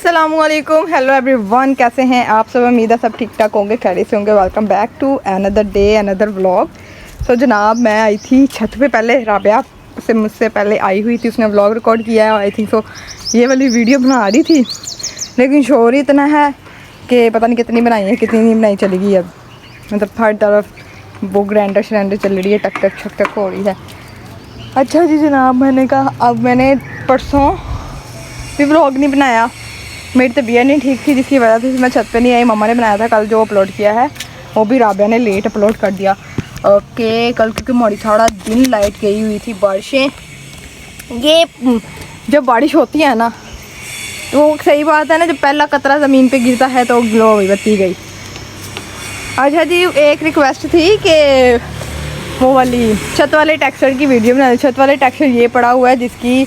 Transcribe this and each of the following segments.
अस्सलामुअलैकुम, hello everyone, कैसे हैं आप सब। उम्मीद है सब ठीक ठाक होंगे, खैरियत से होंगे। Welcome back to another day another vlog. So जनाब, मैं आई थी छत पे, पहले राबिया से मुझसे पहले आई हुई थी, उसने व्लॉग रिकॉर्ड किया है आई थिंक। सो ये वाली वीडियो बना रही थी, लेकिन शोर ही इतना है कि पता नहीं कितनी बनाई है कितनी नहीं बनाई, चलेगी अब। मतलब हर तरफ वो ग्राइंडर श्रैंडर चल रही है, टक टक छक टक हो रही है। अच्छा जी जनाब, मैंने कहा अब मैंने परसों भी व्लॉग नहीं बनाया, मेरी तबीयत नहीं ठीक थी जिसकी वजह से मैं छत पे नहीं आई। मम्मा ने बनाया था कल, जो अपलोड किया है वो भी राबिया ने लेट अपलोड कर दिया। ओके, कल क्योंकि मोड़ी थोड़ा दिन लाइट गई हुई थी, बारिशें, ये जब बारिश होती है ना तो सही बात है ना, जब पहला कतरा ज़मीन पे गिरता है तो ग्लो हुई बत्ती गई। अच्छा जी, एक रिक्वेस्ट थी कि वो वाली छत वाले टेक्सचर की वीडियो बना दी। छत वाले टेक्सचर ये पड़ा हुआ है जिसकी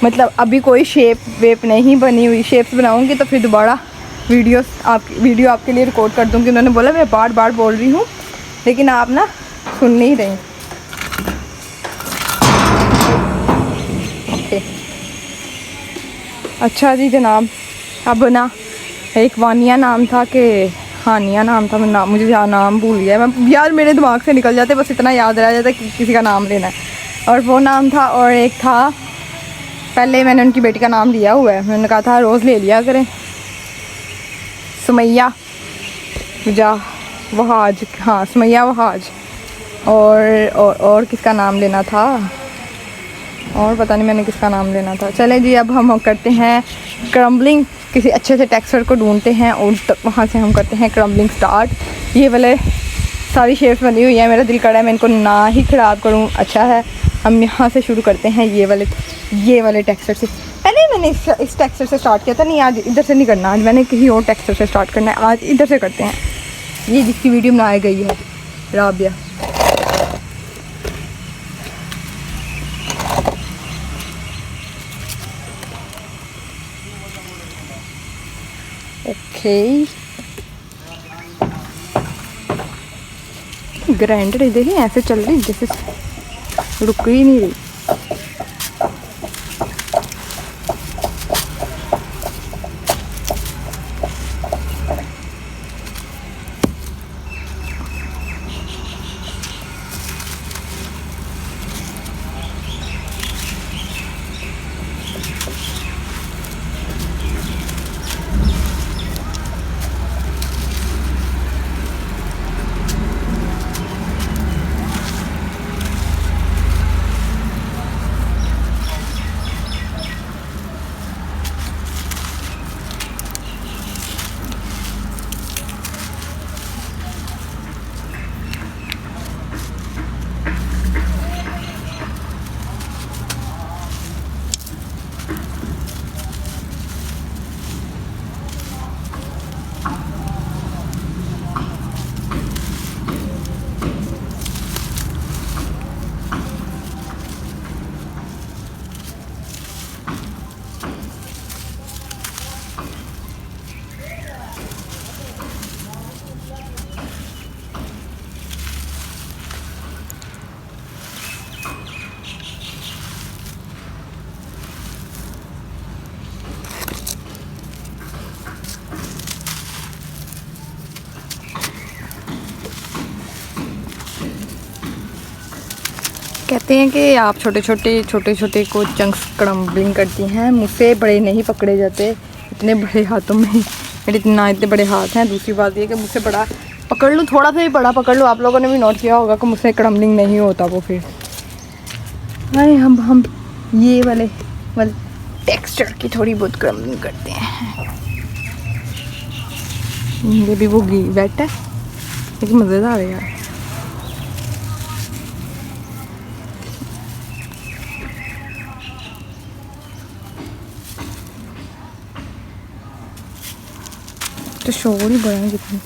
मतलब अभी कोई शेप वेप नहीं बनी हुई। शेप्स बनाऊंगी तो फिर दोबारा वीडियो आपके लिए रिकॉर्ड कर दूंगी। उन्होंने बोला मैं बार बार बोल रही हूँ लेकिन आप ना सुन नहीं रही। ओके, अच्छा जी जनाब, अब ना एक वानिया नाम था कि हानिया नाम था, मुझे नाम भूल गया मैं यार, मेरे दिमाग से निकल जाते, बस इतना याद रह जाता कि किसी का नाम लेना है। और वो नाम था, और एक था, पहले मैंने उनकी बेटी का नाम लिया हुआ है, मैंने कहा था रोज़ ले लिया करें, सुमैया वहाज, हाँ सुमैया वहाज। और किसका नाम लेना था, और पता नहीं मैंने किसका नाम लेना था। चलें जी, अब हम करते हैं क्रम्बलिंग, किसी अच्छे से टेक्सचर को ढूंढते हैं और वहाँ से हम करते हैं क्रम्बलिंग स्टार्ट। ये वाले सारी शेप्स बनी हुई है, मेरा दिल कर रहा है मैं इनको ना ही ख़राब करूँ। अच्छा है, हम यहाँ से शुरू करते हैं ये वाले टेक्सचर से। पहले मैंने इस टेक्सचर से स्टार्ट किया था, नहीं आज इधर से नहीं करना, आज मैंने किसी और टेक्सचर से स्टार्ट करना है, आज इधर से करते हैं। ये जिसकी वीडियो बनाई गई है राबिया। ओके, ग्राइंडर देखिए ऐसे चल रही जैसे रुक ही नहीं रही। कहते हैं कि आप छोटे छोटे को चंक्स क्रम्बलिंग करती हैं, मुझसे बड़े नहीं पकड़े जाते, इतने बड़े हाथों में मेरे इतने बड़े हाथ हैं। दूसरी बात ये कि मुझसे बड़ा पकड़ लूँ, थोड़ा सा भी बड़ा पकड़ लूँ, आप लोगों ने भी नोट किया होगा कि मुझसे क्रम्बलिंग नहीं होता वो। फिर नहीं, हम ये वाले टेक्सचर की थोड़ी बहुत क्रम्बलिंग करते हैं। ये भी वो वेट है लेकिन मज़ेदार है यार। तो शोर ही बड़ा है जितनी,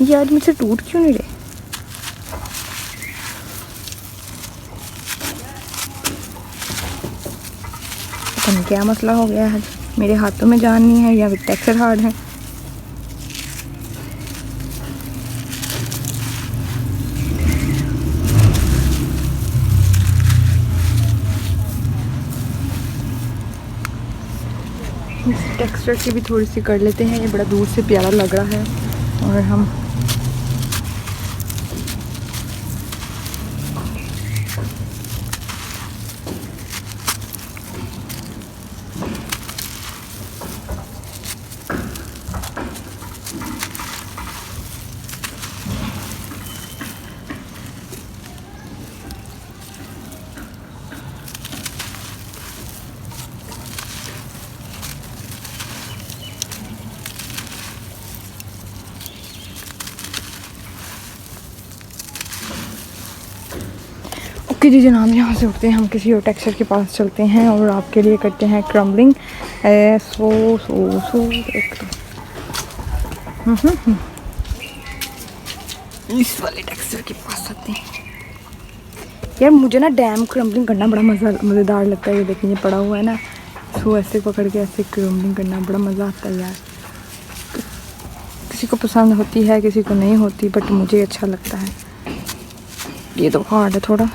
ये आज मुझसे टूट क्यों नहीं रहे। पता नहीं क्या मसला हो गया है, मेरे हाथों में जान नहीं है या टेक्सचर हार्ड है। इस टेक्सचर की भी थोड़ी सी कर लेते हैं। ये बड़ा दूर से प्यारा लग रहा है। और हम ओके जी जनाब, यहाँ से उठते हैं, हम किसी और टेक्सचर के पास चलते हैं और आपके लिए करते हैं क्रम्बलिंग। सो सो सो एक तो इस वाले टेक्सचर के पास आते हैं। यार मुझे ना डैम क्रम्बलिंग करना बड़ा मज़ेदार लगता है। ये देखिए ये पड़ा हुआ है ना, इसको ऐसे पकड़ के ऐसे क्रम्बलिंग करना बड़ा मज़ा आता है यार। किसी को पसंद होती है, किसी को नहीं होती, बट मुझे अच्छा लगता है। ये तो हार्ड है थोड़ा।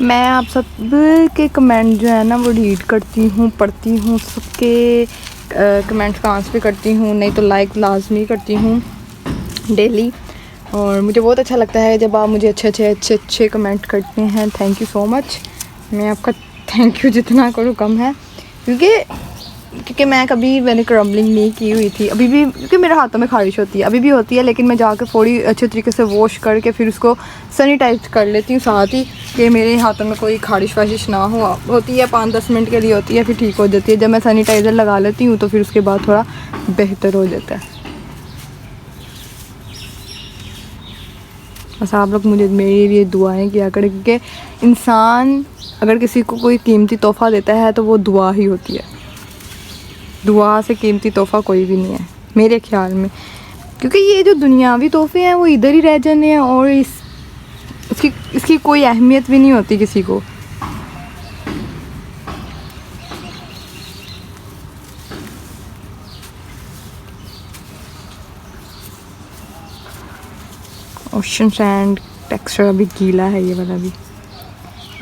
मैं आप सब के कमेंट जो है ना वो रीड करती हूँ, पढ़ती हूँ, सबके कमेंट्स का आंसर भी करती हूँ, नहीं तो लाइक लाजमी करती हूँ डेली। और मुझे बहुत अच्छा लगता है जब आप मुझे अच्छे कमेंट करते हैं। Thank you so much. मैं आपका थैंक यू जितना करूँ कम है, क्योंकि मैंने क्रम्बलिंग नहीं की हुई थी अभी भी, क्योंकि मेरे हाथों में खारिश होती है, अभी भी होती है, लेकिन मैं जाकर थोड़ी अच्छे तरीके से वॉश करके फिर उसको सैनिटाइज कर लेती हूँ साथ ही, कि मेरे हाथों में कोई खारिश वारिश ना हो। होती है 5-10 मिनट के लिए होती है, फिर ठीक हो जाती है। जब मैं सैनिटाइज़र लगा लेती हूँ तो फिर उसके बाद थोड़ा बेहतर हो जाता है। बस आप लोग मुझे मेरे लिए दुआएं किया करें, क्योंकि इंसान अगर किसी को कोई कीमती तोहफ़ा देता है तो वो दुआ ही होती है। दुआ से कीमती तोहफ़ा कोई भी नहीं है मेरे ख्याल में, क्योंकि ये जो दुनियावी तोहफ़े हैं वो इधर ही रह जाने हैं और इसकी कोई अहमियत भी नहीं होती किसी को। ओशन सैंड टेक्सचर अभी गीला है ये वाला भी।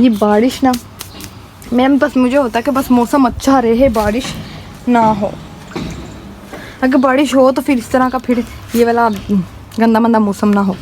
ये बारिश ना, मुझे होता है कि बस मौसम अच्छा रहे, बारिश ना हो। अगर बारिश हो तो फिर इस तरह का फिर ये वाला गंदा मंदा मौसम ना हो।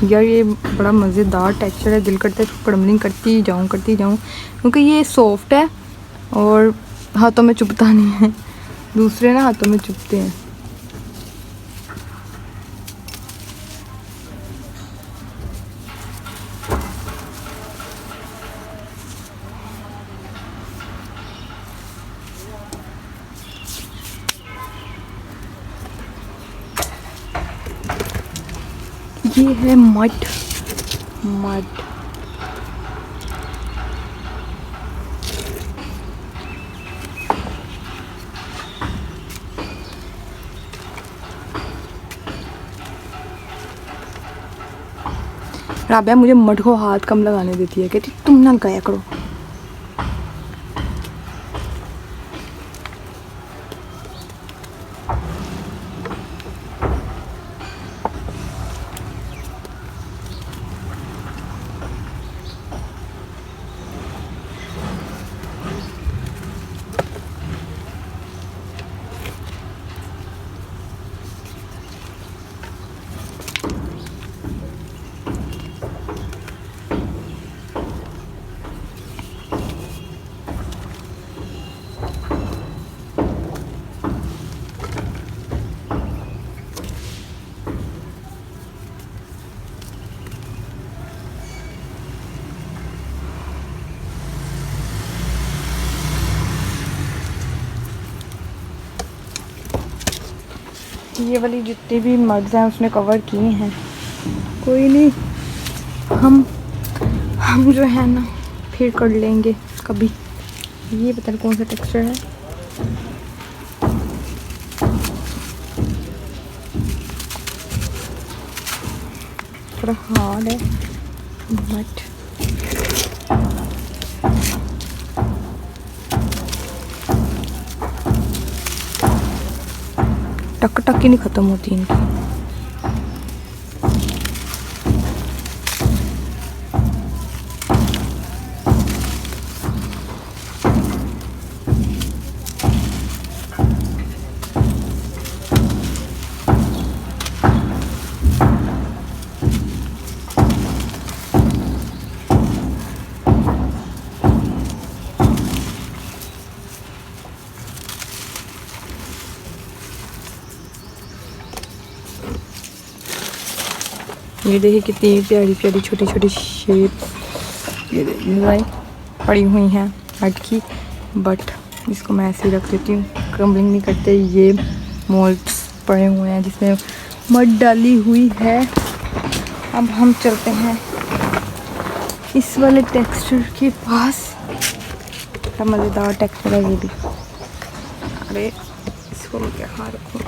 यार ये बड़ा मज़ेदार टेक्सचर है, दिल करता है क्रम्बलिंग करती जाऊँ क्योंकि ये सॉफ्ट है और हाथों में चुभता नहीं है। दूसरे ना हाथों में चुभते हैं। ये है मड। राबिया मुझे मड को हाथ कम लगाने देती है, कहती तुम ना लगाया करो। ये वाली जितनी भी मग्स हैं उसने कवर किए हैं। कोई नहीं, हम जो है ना फिर कर लेंगे कभी। ये पता नहीं कौन सा टेक्सचर है। थोड़ा हार्ड है बट टक टक ही नहीं ख़त्म होती इनकी। ये देखिए कितनी प्यारी प्यारी छोटी छोटी शेप ये डिज़ाइन पड़ी हुई हैं हट की, बट इसको मैं ऐसे ही रख देती हूँ, क्रम्बलिंग नहीं करते। ये मोल्ड्स पड़े हुए हैं जिसमें मड डाली हुई है। अब हम चलते हैं इस वाले टेक्सचर के पास। बड़ा मज़ेदार टेक्सचर है ये भी। अरे इसको मैं क्या रखूँ।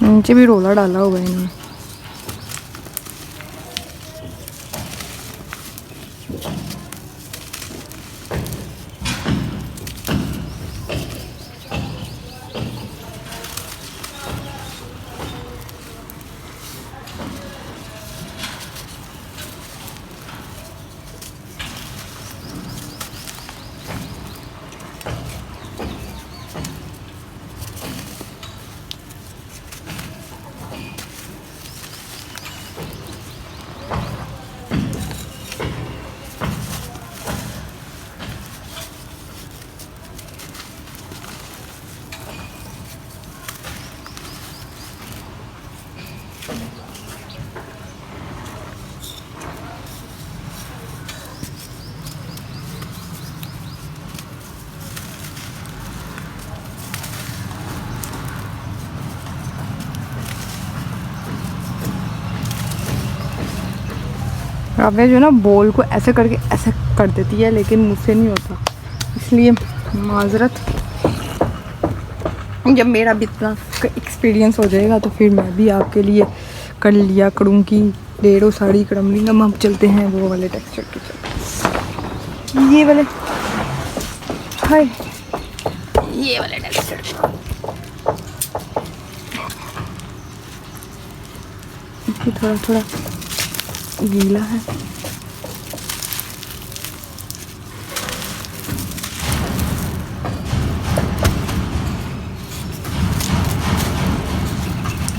नीचे भी रोला डाला हुआ है इन्होंने। राबिया जो ना बोल को ऐसे करके ऐसे कर देती है, लेकिन मुझसे नहीं होता, इसलिए माजरत। जब मेरा भी इतना एक्सपीरियंस हो जाएगा तो फिर मैं भी आपके लिए कर लिया करूँगी। डेढ़ो साड़ी क्रम्बलिंग। हम चलते हैं वो वाले टेक्सचर की तरफ। ये वाले हाय, ये वाले टेक्सचर थोड़ा थोड़ा गीला है।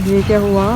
ये क्या हुआ?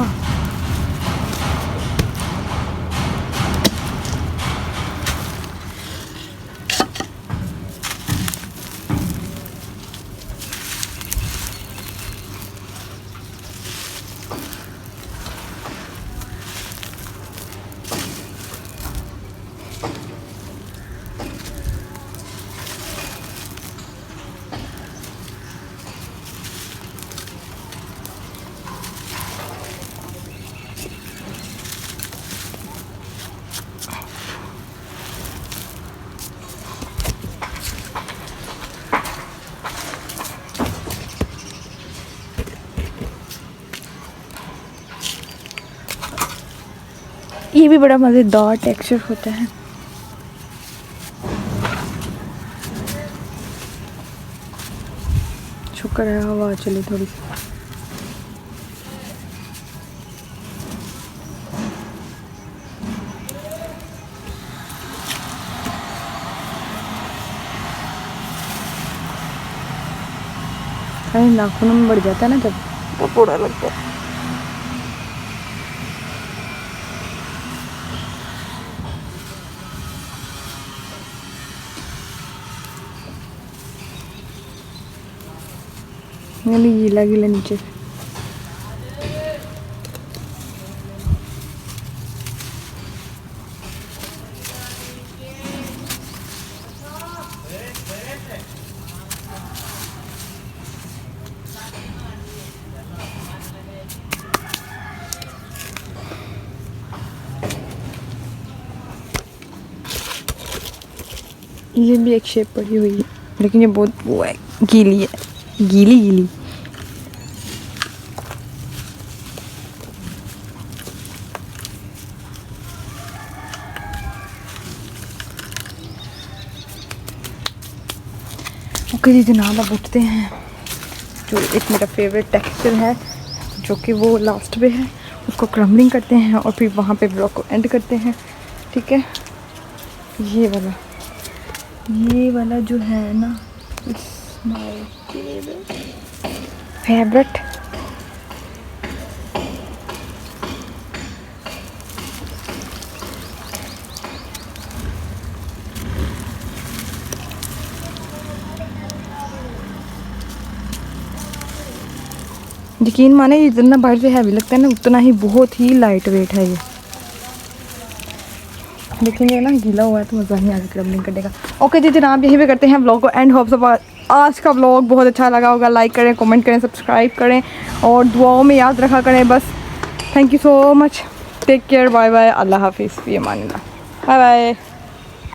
ये भी बड़ा मज़ेदार टेक्सचर होता है। शुक्र है हवा चली थोड़ी सी। अरे नाखूनों में बढ़ जाता है ना जब, तो बुरा लगता है। यानी गीला गीला नीचे से। ये भी एक शेप पड़ी हुई है, लेकिन ये बहुत वो है, गीली है, गीली गीली। ओके जी जनाब, अब उठते हैं। जो एक मेरा फेवरेट टेक्सचर है जो कि वो लास्ट पे है, उसको क्रम्बलिंग करते हैं और फिर वहाँ पे ब्लॉग को एंड करते हैं। ठीक है, ये वाला जो है ना, इट्स माय फेवरेट। यकीन माने ये जितना बाहर से हैवी लगता है ना, उतना ही बहुत ही लाइट वेट है ये। देखेंगे ना, गीला हुआ है तो मज़ा नहीं आएगा क्रम्बलिंग करने का। ओके जी जनाब, यहीं पे करते हैं व्लॉग को एंड। होप सब आज का व्लॉग बहुत अच्छा लगा होगा। लाइक करें, कमेंट करें, सब्सक्राइब करें और दुआओं में याद रखा करें बस। Thank you so much, take care, bye bye, अल्लाह हाफिज़, फ़ी अमान अल्लाह, बाय बाय।